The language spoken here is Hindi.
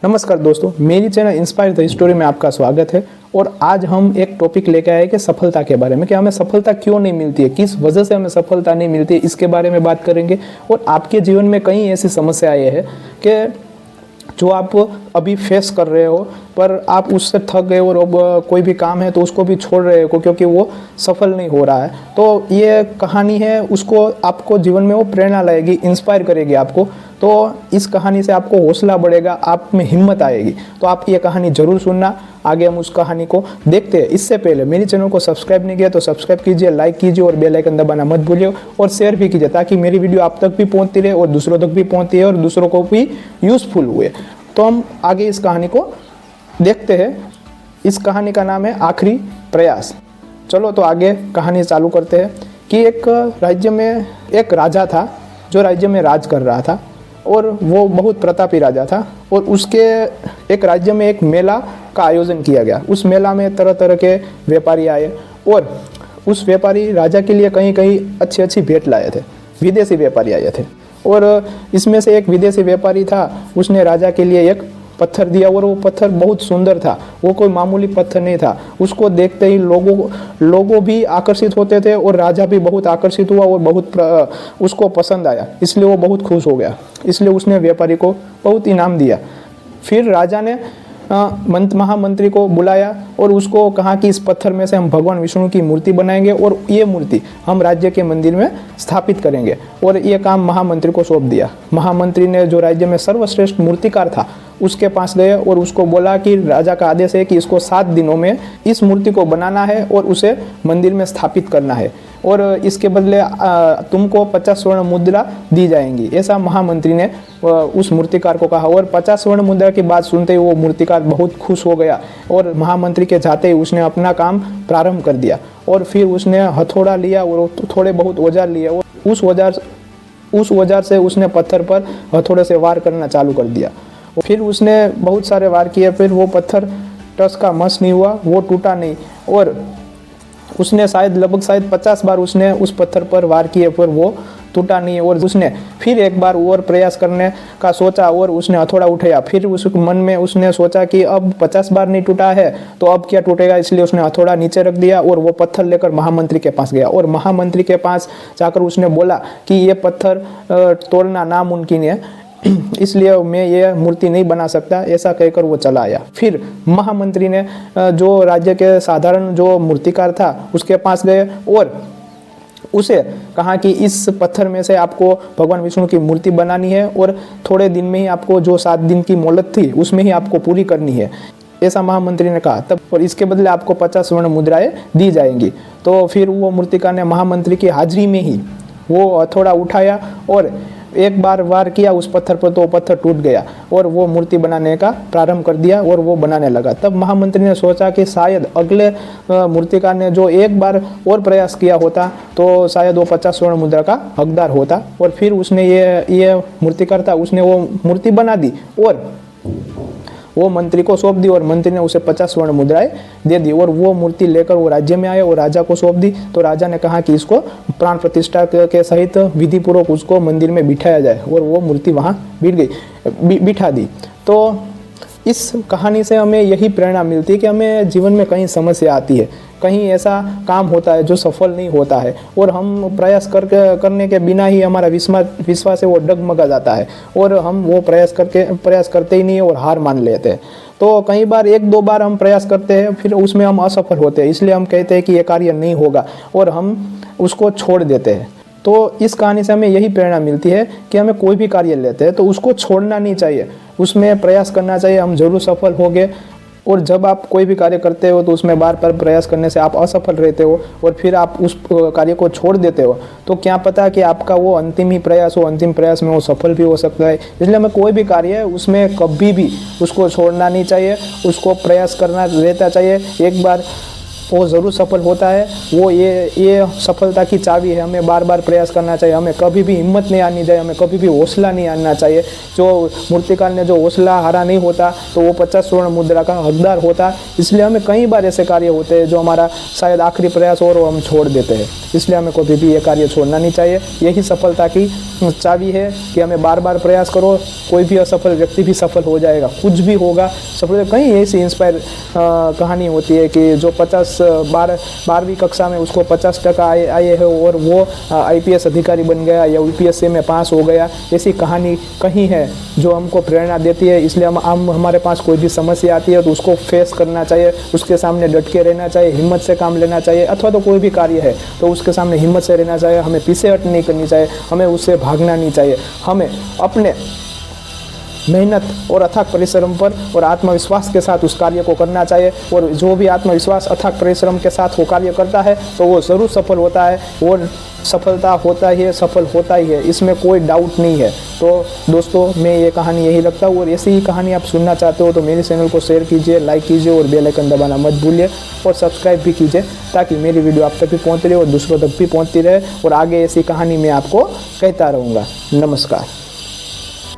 नमस्कार दोस्तों, मेरी चैनल इंस्पायर द स्टोरी में आपका स्वागत है। और आज हम एक टॉपिक लेकर आए कि सफलता के बारे में, कि हमें सफलता क्यों नहीं मिलती है, किस वजह से हमें सफलता नहीं मिलती है, इसके बारे में बात करेंगे। और आपके जीवन में कई ऐसी समस्याएं हैं कि जो आप अभी फेस कर रहे हो, पर आप उससे थक गए और अब कोई भी काम है तो उसको भी छोड़ रहे हो क्योंकि वो सफल नहीं हो रहा है। तो ये कहानी है, उसको आपको जीवन में वो प्रेरणा लाएगी, इंस्पायर करेगी आपको। तो इस कहानी से आपको हौसला बढ़ेगा, आप में हिम्मत आएगी। तो आप ये कहानी जरूर सुनना। आगे हम उस कहानी को देखते हैं। इससे पहले मेरे चैनल को सब्सक्राइब नहीं किया तो सब्सक्राइब कीजिए, लाइक कीजिए और बेल आइकन दबाना मत भूलिए, और शेयर भी कीजिए ताकि मेरी वीडियो आप तक भी पहुंचती रहे और दूसरों तक भी पहुंचती है और दूसरों को भी यूजफुल हुए। तो हम आगे इस कहानी को देखते हैं। इस कहानी का नाम है आखिरी प्रयास। चलो तो आगे कहानी चालू करते हैं। कि एक राज्य में एक राजा था जो राज्य में राज कर रहा था, और वो बहुत प्रतापी राजा था। और उसके एक राज्य में एक मेला का आयोजन किया गया। उस मेला में तरह तरह के व्यापारी आए, और उस व्यापारी राजा के लिए कहीं कहीं अच्छी अच्छी भेंट लाए थे। विदेशी व्यापारी आए थे, और इसमें से एक विदेशी व्यापारी था। उसने राजा के लिए एक पत्थर दिया, और वो पत्थर बहुत सुंदर था। वो कोई मामूली पत्थर नहीं था। उसको देखते ही लोगों भी आकर्षित होते थे, और राजा भी बहुत आकर्षित हुआ और बहुत उसको पसंद आया। इसलिए वो बहुत खुश हो गया। इसलिए उसने व्यापारी को बहुत इनाम दिया। फिर राजा ने महामंत्री को बुलाया और उसको कहा कि इस पत्थर में से हम भगवान विष्णु की मूर्ति बनाएंगे, और ये मूर्ति हम राज्य के मंदिर में स्थापित करेंगे। और ये काम महामंत्री को सौंप दिया। महामंत्री ने, जो राज्य में सर्वश्रेष्ठ मूर्तिकार था, उसके पास गए और उसको बोला कि राजा का आदेश है कि इसको 7 दिनों में इस मूर्ति को बनाना है और उसे मंदिर में स्थापित करना है, और इसके बदले तुमको 50 स्वर्ण मुद्रा दी जाएंगी। ऐसा महामंत्री ने उस मूर्तिकार को कहा। और 50 स्वर्ण मुद्रा की बात सुनते ही वो मूर्तिकार बहुत खुश हो गया, और महामंत्री के जाते ही उसने अपना काम प्रारंभ कर दिया। और फिर उसने हथौड़ा लिया और थोड़े बहुत औजार लिए, और उस औजार से उसने पत्थर पर हथौड़े से वार करना चालू कर दिया। फिर उसने बहुत सारे वार किए। फिर वो पत्थर टस का मस नहीं हुआ, वो टूटा नहीं। और उसने लगभग 50 बार उसने उस पत्थर पर वार किए, पर वो टूटा नहीं। और उसने फिर एक बार और प्रयास करने का सोचा, और उसने हथौड़ा उठाया। फिर उस मन में उसने सोचा कि अब 50 बार नहीं टूटा है तो अब क्या टूटेगा। इसलिए उसने हथौड़ा नीचे रख दिया और वो पत्थर लेकर महामंत्री के पास गया। और महामंत्री के पास जाकर उसने बोला कि ये पत्थर तोड़ना नामुमकिन है, इसलिए मैं ये मूर्ति नहीं बना सकता। ऐसा कहकर वो चला आया। फिर महामंत्री ने जो राज्य के साधारण जो मूर्तिकार था उसके पास गए और उसे कहा कि इस पत्थर में से आपको भगवान विष्णु की मूर्ति बनानी है, और थोड़े दिन में ही आपको, जो 7 दिन की मोहलत थी उसमें ही आपको पूरी करनी है। ऐसा महामंत्री ने कहा तब, और इसके बदले आपको 50 स्वर्ण मुद्राएं दी जाएंगी। तो फिर वो मूर्तिकार ने महामंत्री की हाजिरी में ही वो हथौड़ा उठाया और एक बार वार किया उस पत्थर पर, तो पत्थर टूट गया और वो मूर्ति बनाने का प्रारंभ कर दिया, और वो बनाने लगा। तब महामंत्री ने सोचा कि शायद अगले मूर्तिकार ने जो एक बार और प्रयास किया होता तो शायद वो 50 स्वर्ण मुद्रा का हकदार होता। और फिर उसने ये मूर्तिकार था, उसने वो मूर्ति बना दी और वो मंत्री को सौंप दी, और मंत्री ने उसे 50 स्वर्ण मुद्राएं दे दी। और वो मूर्ति लेकर वो राज्य में आया और राजा को सौंप दी। तो राजा ने कहा कि इसको प्राण प्रतिष्ठा के सहित विधि पूर्वक उसको मंदिर में बिठाया जाए, और वो मूर्ति वहाँ बिठा दी। तो इस कहानी से हमें यही प्रेरणा मिलती है कि हमें जीवन में कहीं समस्या आती है, कहीं ऐसा काम होता है जो सफल नहीं होता है, और हम प्रयास करने के बिना ही हमारा विश्वास है वो डगमगा जाता है, और हम वो प्रयास करते ही नहीं है और हार मान लेते हैं। तो कई बार 1-2 बार हम प्रयास करते हैं, फिर उसमें हम असफल होते हैं, इसलिए हम कहते हैं कि ये कार्य नहीं होगा और हम उसको छोड़ देते हैं। तो इस कहानी से हमें यही प्रेरणा मिलती है कि हमें कोई भी कार्य लेते हैं तो उसको छोड़ना नहीं चाहिए, उसमें प्रयास करना चाहिए, हम जरूर सफल होंगे। और जब आप कोई भी कार्य करते हो तो उसमें बार बार प्रयास करने से आप असफल रहते हो, और फिर आप उस कार्य को छोड़ देते हो, तो क्या पता कि आपका वो अंतिम ही प्रयास हो, अंतिम प्रयास में वो सफल भी हो सकता है। इसलिए हमें कोई भी कार्य है उसमें कभी भी उसको छोड़ना नहीं चाहिए, उसको प्रयास करना रहता चाहिए। एक बार वो ज़रूर सफल होता है, वो ये सफलता की चाबी है। हमें बार बार प्रयास करना चाहिए, हमें कभी भी हिम्मत नहीं आनी चाहिए, हमें कभी भी हौसला नहीं आना चाहिए। जो मूर्तिकार ने जो हौसला हारा नहीं होता तो वो 50 स्वर्ण मुद्रा का हकदार होता। इसलिए हमें कई बार ऐसे कार्य होते हैं जो हमारा शायद आखिरी प्रयास और हम छोड़ देते हैं। इसलिए हमें कभी भी ये कार्य छोड़ना नहीं चाहिए। यही सफलता की चाबी है कि हमें बार बार प्रयास करो। कोई भी असफल व्यक्ति भी सफल हो जाएगा, कुछ भी होगा सफल। कहीं ऐसी इंस्पायर कहानी होती है कि जो 12वीं कक्षा में उसको 50% आए हैं और वो IPS अधिकारी बन गया या UPSC में पास हो गया। ऐसी कहानी कहीं है जो हमको प्रेरणा देती है। इसलिए हम हमारे पास कोई भी समस्या आती है तो उसको फेस करना चाहिए, उसके सामने डट के रहना चाहिए, हिम्मत से काम लेना चाहिए। अथवा तो कोई भी कार्य है तो उसके सामने हिम्मत से रहना चाहिए, हमें पीछे हट नहीं करनी चाहिए, हमें उससे भागना नहीं चाहिए। हमें अपने मेहनत और अथक परिश्रम पर और आत्मविश्वास के साथ उस कार्य को करना चाहिए। और जो भी आत्मविश्वास अथक परिश्रम के साथ वो कार्य करता है तो वो ज़रूर सफल होता है और सफलता होता ही है, सफल होता ही है, इसमें कोई डाउट नहीं है। तो दोस्तों मैं ये कहानी यही रखता हूँ और ऐसी ही कहानी आप सुनना चाहते हो तो मेरे चैनल को शेयर कीजिए, लाइक कीजिए और बेल आइकन दबाना मत भूलिए और सब्सक्राइब भी कीजिए ताकि मेरी वीडियो आप तक भी पहुँचती रहे और दूसरों तक भी पहुँचती रहे और आगे ऐसी कहानी मैं आपको कहता रहूँगा। नमस्कार।